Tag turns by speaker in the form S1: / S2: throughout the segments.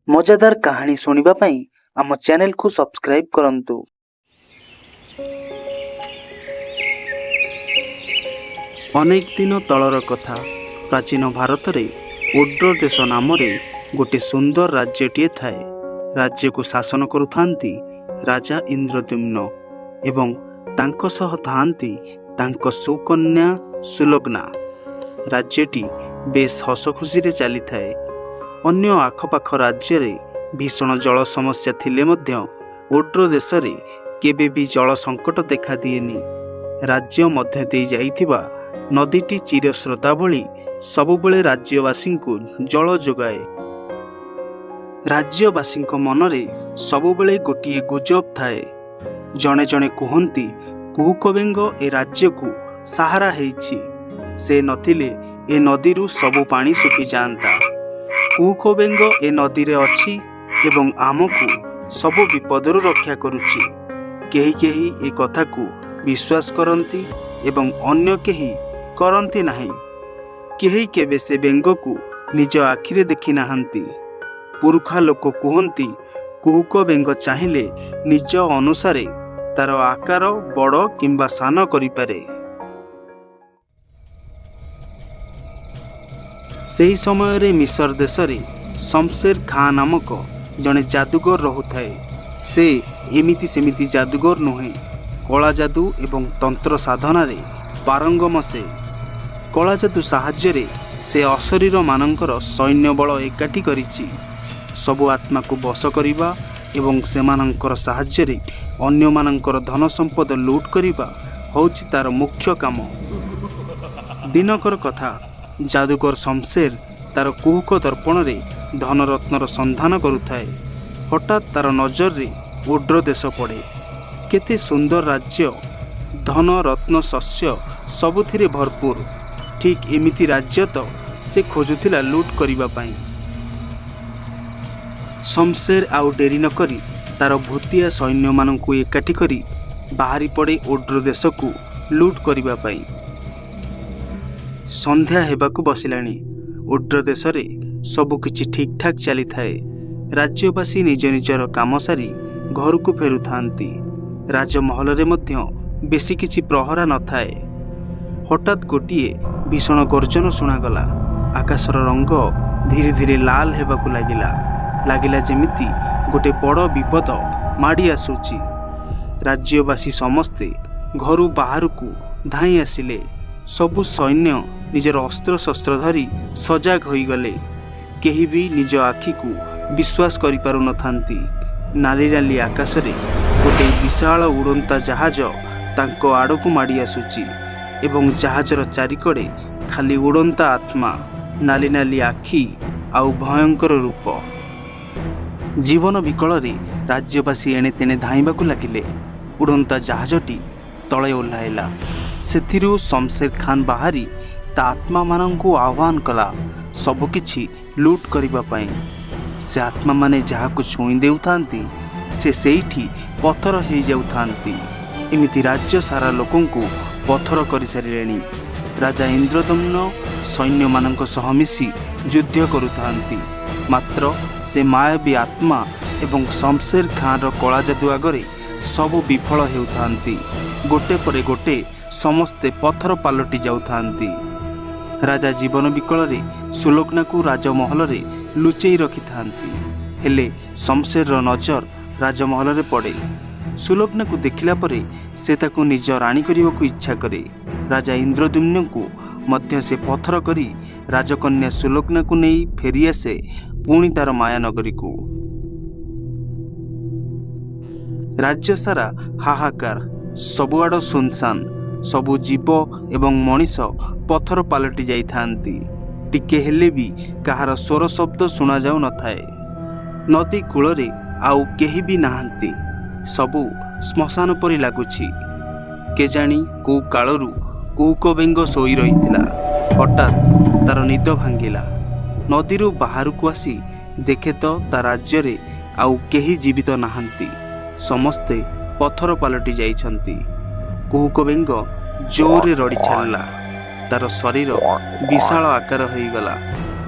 S1: मजादार कहानी सुनिबा पई आम चैनल को सब्सक्राइब करंतु। अनेक दिन तलर कथा प्राचीन भारत रे ओड्र देश नाम रे गोटे सुंदर राज्यटीए थाए। राज्य को शासन करुथांती राजा इंद्रद्युम्न एवं तांको सह थांती तांको सुकन्या सुलग्ना। राज्यटी बेस हसखुशी रे चली थाए। अन्य आखपाख राज्य रे भीषण जल समस्या थिले मध्य ओड्र देश रे केबे भी जल संकट देखा दिएनी। राज्य मध्य दे जाइथिबा नदीटी चिरस्रोता भली सबुबले राज्यवासी को जल जोगाए। राज्यवासी मनरे सबुबले गोटिए गुजब थाए। जणे जणे कहंती कुहुक बेंग ए राज्य को सहारा हेछि। से नथिले ए नदीरू सबु पानी सुखी जांता। कुहुक बेंग ए नदी रे अछि एवं आमको सबु विपदरू रक्षा करुछि। केही केही ए कथा को विश्वास करंती एवं अन्य केही करंती नहीं। केही केबे से बेंग को निज आखिरे देखि नाहंती। पुरखा लोक कहंती कुहुक बेंग चाहिले निज अनुसारे तार आकार बड़ किंबा सान करि पारे। सेही समय रे मिसर देश रे शमशेर खां नामक जड़े जादूगर रहुथाए। से एमिति सेमिति जादूगर नुहे, कला जादू एवं तंत्र साधना रे पारंगम। से कला जादू साहाय्य रे से अशरीर मानंकर सैन्य बल एकाठी करिछि। सबु आत्मा को बश करिबा एवं सेमानंकर साहाय्य रे अन्य मानंकर धन संपद लूट करिबा होछि तार मुख्य काम। दिनकर कथा जादूगर शमशेर तार कुहुक दर्पण रे धन रत्नर संधान करुथाए। हठात तार नजर रे ओड्र देश पड़े। केते सुंदर राज्य, धन रत्न शस्य सबुथिरे भरपूर। ठीक एमिति राज्य तो से खोजुथिला लूट करिबा पाई। शमशेर आउ डेरी न करी तार भूतिया सैन्य माननकु एकाठी करी बाहरी पड़े ओड्र देश को लूट करिबा पाई। संध्या हेबाकु बसिलाणी। ओड्र देश रे सबु किछि ठीक ठाक चली थाए। राज्यवासी निज निजर काम सारी घर को फेरु थांती। राजमहल रे मध्य बेसी किछि प्रहरा न थाए। हठात गोटिए भीषण गर्जन सुनागला। आकाशर रंग धीरे धीरे लाल हेबाकु लागिला जेमिति गोटे बड़ विपद माड़ी आसुची। राज्यवासी समस्ते घरु बाहर को धाई आसिले। सबु सैन्य निजर अस्त्र शस्त्र धरी सजाग होई गले। केही भी निज आखि को विश्वास करि पारु न थांती। नाली नाली आकाश रे गोटे विशाल उड़ंता जहाज तांको आड़कू माड़ी आसुची एवं जहाजर चारिकड़े खाली उड़ंता आत्मा, नाली नाली आखि आउ भयंकर रूप। जीवन विकल रे राज्यवासी एणे तेणे धाइबाकू लागिले। उड़ंता जहाजटी तळे ओह्लाइला। सेथिरु शमशेर खान बाहरी ता आत्मा मानंकु आह्वान कला सबुकिछि लूट करिबा पाई। से आत्मा माने जहाकु छुई देउथांती से सेठी पत्थर हो जाउथांती। एमिति राज्य सारा लोकंकु पत्थर करि सारिलेनी। राजा इंद्रद्युम्न सैन्य मानंक सह मिसी युद्ध करुथांती। मात्र से मायावी आत्मा एवं शमशेर खान रो कला जादू आगरे सबु विफल हेउथांती। गोटे परे गोटे समस्ते पत्थर पालटि जाउथांती। राजा जीवन विकल रे सुलग्ना को राजमहल रे लुचेई रखि थांती। हेले शमशेर रो नजर राजमहल रे पड़े। सुलग्ना को देखिला परे से ताको निज रानी करिबा को इच्छा करे। राजा इंद्रद्युम्न को मध्य से पत्थर करी राजकन्या सुलग्ना को नहीं फेरी आसे पुणी तार माया नगरी को। राज्य सारा हाहाकार, सबुआड़ सुनसान। सबु जीव एवं मनीष पत्थर पालटि जाई थांती। टिके हेले भी कहार स्वर शब्द सुना जाऊ न थाए। नदी कूल रे आउ केही भी नाहांती। सबु श्मशान परि लागुछि। केजाणी को कालरू कुहुक बेंग सोई रहिथिला। हठात तार निद भांगिला। नदीरू बाहर को आसी देखे तो ता राज्य रे आउ केही जीवित नाहांती। समस्ते पत्थर पालटि जाइछंती। कुहुक बेंग जोरे रड़ी छाड़ला। तार शरीर विशाल आकार हो गला।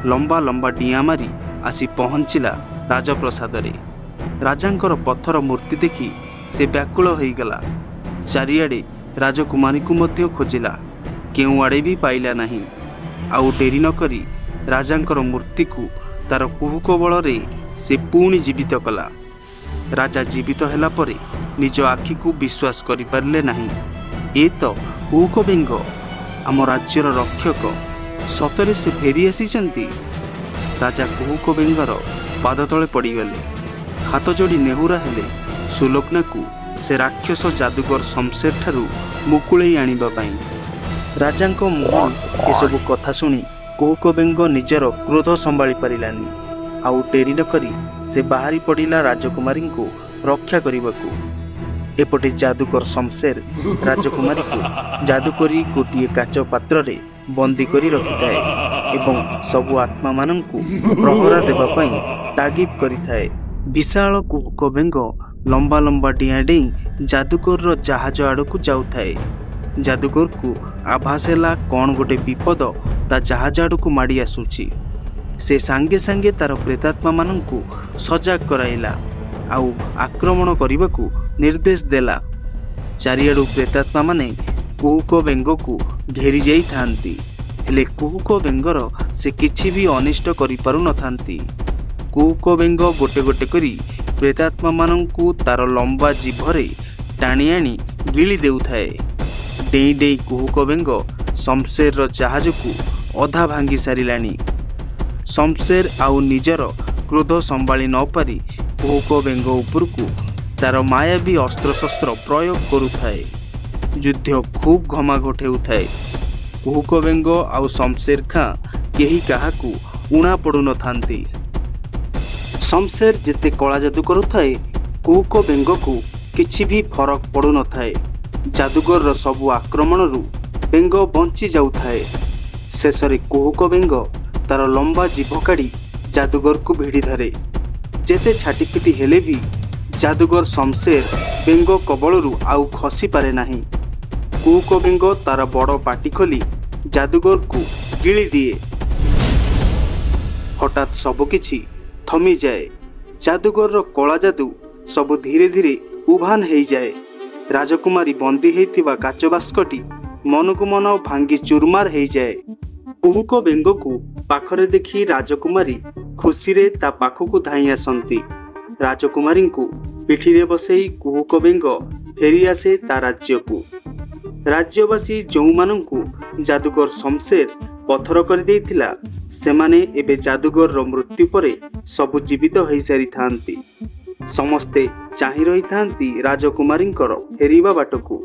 S1: लंबा लंबा डिया मारी आसी पहुँचला ରାଜପ୍ରସାଦରେ। ରାଜାଙ୍କର ପଥର ମୂର୍ତ୍ତି ଦେଖି ସେ ବ୍ୟାକୁଳ ହୋଇଗଲା। ଚାରିଆଡ଼େ ରାଜକୁମାରୀକୁ ମଧ୍ୟ ଖୋଜିଲା, କେଉଁଆଡ଼େ ବି ପାଇଲା ନାହିଁ। ଆଉ ଡେରି ନ କରି ରାଜାଙ୍କର ମୂର୍ତ୍ତିକୁ ତାର କୁହୁକ ବଳରେ ସେ ପୁଣି ଜୀବିତ କଲା। ରାଜା ଜୀବିତ ହେଲା ପରେ ନିଜ ଆଖିକୁ ବିଶ୍ୱାସ କରିପାରିଲେ ନାହିଁ। ଏ ତ କୁହୁକ ବେଙ୍ଗ, ଆମ ରାଜ୍ୟର ରକ୍ଷକ। ସତରେ ସେ ଫେରି ଆସିଛନ୍ତି। ରାଜା କୁହୁକ ବେଙ୍ଗର ପାଦ ତଳେ ପଡ଼ିଗଲେ, ହାତ ଯୋଡ଼ି ନେହୁରା ହେଲେ ସୁଲୋଚନାକୁ ସେ ରାକ୍ଷସ ଯାଦୁକର ଶମଶେର ଠାରୁ ମୁକୁଳେଇ ଆଣିବା ପାଇଁ। ରାଜାଙ୍କ ମୁହଁ ଏସବୁ କଥା ଶୁଣି କୁହୁକ ବେଙ୍ଗ ନିଜର କ୍ରୋଧ ସମ୍ଭାଳି ପାରିଲାନି। ଆଉ ଡେରି ନ କରି ସେ ବାହାରି ପଡ଼ିଲା ରାଜକୁମାରୀଙ୍କୁ ରକ୍ଷା କରିବାକୁ। ଏପଟେ ଯାଦୁକର ଶମଶେର ରାଜକୁମାରୀକୁ ଯାଦୁ କରି ଗୋଟିଏ କାଚ ପାତ୍ରରେ ବନ୍ଦୀ କରି ରଖିଥାଏ ଏବଂ ସବୁ ଆତ୍ମାମାନଙ୍କୁ ପ୍ରହରା ଦେବା ପାଇଁ ତାଗିଦ କରିଥାଏ। ବିଶାଳ କୁହୁକ ବେଙ୍ଗ ଲମ୍ବା ଲମ୍ବା ଡିଆଁ ଡେଇଁ ଯାଦୁକରର ଜାହାଜ ଆଡ଼କୁ ଯାଉଥାଏ। ଯାଦୁକରକୁ ଆଭାସ ହେଲା କ'ଣ ଗୋଟେ ବିପଦ ତା ଜାହାଜ ଆଡ଼କୁ ମାଡ଼ି ଆସୁଛି। ସେ ସାଙ୍ଗେ ସାଙ୍ଗେ ତାର ପ୍ରେତାତ୍ମାମାନଙ୍କୁ ସଜାଗ କରାଇଲା ଆଉ ଆକ୍ରମଣ କରିବାକୁ ନିର୍ଦ୍ଦେଶ ଦେଲା। ଚାରିଆଡ଼ୁ ପ୍ରେତାତ୍ମାମାନେ କୁହୁକ ବେଙ୍ଗକୁ ଘେରି ଯାଇଥାନ୍ତି, ହେଲେ କୁହୁକ ବେଙ୍ଗର ସେ କିଛି ବି ଅନିଷ୍ଟ କରିପାରୁନଥାନ୍ତି। କୁହୁକ ବେଙ୍ଗ ଗୋଟେ ଗୋଟେ କରି ପ୍ରେତାତ୍ମାମାନଙ୍କୁ ତାର ଲମ୍ବା ଜିଭରେ ଟାଣି ଆଣି ଗିଳି ଦେଉଥାଏ। ଡେଇଁ ଡେଇଁ କୁହୁକ ବେଙ୍ଗ ଶମଶେରର ଜାହାଜକୁ ଅଧା ଭାଙ୍ଗି ସାରିଲାଣି। ଶମଶେର ଆଉ ନିଜର କ୍ରୋଧ ସମ୍ଭାଳି ନ ପାରି କୁହୁକ ବେଙ୍ଗ ଉପରକୁ ତାର ମାୟାବୀ ଅସ୍ତ୍ରଶସ୍ତ୍ର ପ୍ରୟୋଗ କରୁଥାଏ। ଯୁଦ୍ଧ ଖୁବ୍ ଘମାଘୋଟ ହେଉଥାଏ। କୁହୁକ ବେଙ୍ଗ ଆଉ ଶମଶେର ଖାଁ କେହି କାହାକୁ ଉଣା ପଡ଼ୁନଥାନ୍ତି। ଶମଶେର ଯେତେ କଳା ଯାଦୁ କରୁଥାଏ, କୁହୁକ ବେଙ୍ଗକୁ କିଛି ବି ଫରକ ପଡ଼ୁନଥାଏ। ଯାଦୁକରର ସବୁ ଆକ୍ରମଣରୁ ବେଙ୍ଗ ବଞ୍ଚି ଯାଉଥାଏ। ଶେଷରେ କୁହୁକ ବେଙ୍ଗ ତାର ଲମ୍ବା ଜିଭ କାଢ଼ି ଯାଦୁକରକୁ ଭିଡ଼ି ଧରେ। ଯେତେ ଛାଟିପିଟି ହେଲେ ବି ଯାଦୁକର ଶମଶେର ବେଙ୍ଗ କବଳରୁ ଆଉ ଖସିପାରେ ନାହିଁ। କୁହୁକ ବେଙ୍ଗ ତାର ବଡ଼ ପାଟି ଖୋଲି ଯାଦୁକରକୁ ଗିଳି ଦିଏ। ହଠାତ୍ ସବୁକିଛି ଥମିଯାଏ। ଯାଦୁକରର କଳା ଯାଦୁ ସବୁ ଧୀରେ ଧୀରେ ଉଭାନ ହେଇଯାଏ। ରାଜକୁମାରୀ ବନ୍ଦୀ ହେଇଥିବା କାଚ ବାସ୍କଟି ମନକୁ ମନ ଭାଙ୍ଗି ଚୁରମାର ହେଇଯାଏ। କୁହୁକ ବେଙ୍ଗକୁ ପାଖରେ ଦେଖି ରାଜକୁମାରୀ ଖୁସିରେ ତା ପାଖକୁ ଧାଇଁ ଆସନ୍ତି। ରାଜକୁମାରୀଙ୍କୁ ପିଠିରେ ବସେଇ କୁହୁକ ବେଙ୍ଗ ଫେରିଆସେ ତା ରାଜ୍ୟକୁ। ରାଜ୍ୟବାସୀ ଯେଉଁମାନଙ୍କୁ ଯାଦୁକର ଶମଶେର ପଥର କରିଦେଇଥିଲା, ସେମାନେ ଏବେ ଯାଦୁକରର ମୃତ୍ୟୁ ପରେ ସବୁ ଜୀବିତ ହୋଇସାରିଥାନ୍ତି। ସମସ୍ତେ ଚାହିଁ ରହିଥାନ୍ତି ରାଜକୁମାରୀଙ୍କର ଫେରିବା ବାଟକୁ।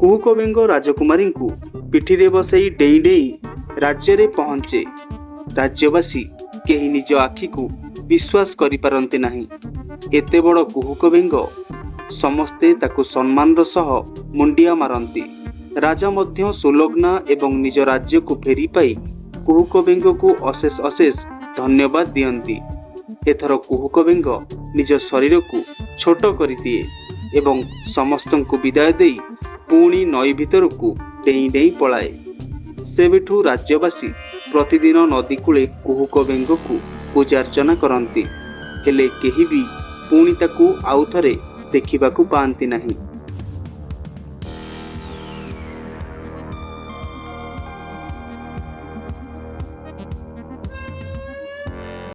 S1: କୁହୁକ ବେଙ୍ଗ ରାଜକୁମାରୀଙ୍କୁ ପିଠିରେ ବସେଇ ଡେଇଁ ଡେଇଁ ରାଜ୍ୟରେ ପହଞ୍ଚେ। ରାଜ୍ୟବାସୀ କେହି ନିଜ ଆଖିକୁ ବିଶ୍ୱାସ କରିପାରନ୍ତି ନାହିଁ। ଏତେ ବଡ଼ କୁହୁକ ବେଙ୍ଗ। ସମସ୍ତେ ତାକୁ ସମ୍ମାନର ସହ ମୁଣ୍ଡିଆ ମାରନ୍ତି। ରାଜା ମଧ୍ୟ ସୁଲୋଚନା ଏବଂ ନିଜ ରାଜ୍ୟକୁ ଫେରି ପାଇ କୁହୁକ ବେଙ୍ଗକୁ ଅଶେଷ ଅଶେଷ ଧନ୍ୟବାଦ ଦିଅନ୍ତି। ଏଥର କୁହୁକ ବେଙ୍ଗ ନିଜ ଶରୀରକୁ ଛୋଟ କରିଦିଏ ଏବଂ ସମସ୍ତଙ୍କୁ ବିଦାୟ ଦେଇ ପୁଣି ନଈ ଭିତରକୁ ଡେଇଁ ଡେଇଁ ପଳାଏ। ସେବେଠୁ ରାଜ୍ୟବାସୀ ପ୍ରତିଦିନ ନଦୀ କୂଳେ କୁହୁକ ବେଙ୍ଗକୁ ପୂଜାର୍ଚ୍ଚନା କରନ୍ତି, ହେଲେ କେହି ବି ପୁଣି ତାକୁ ଆଉ ଥରେ ଦେଖିବାକୁ ପାଆନ୍ତି ନାହିଁ।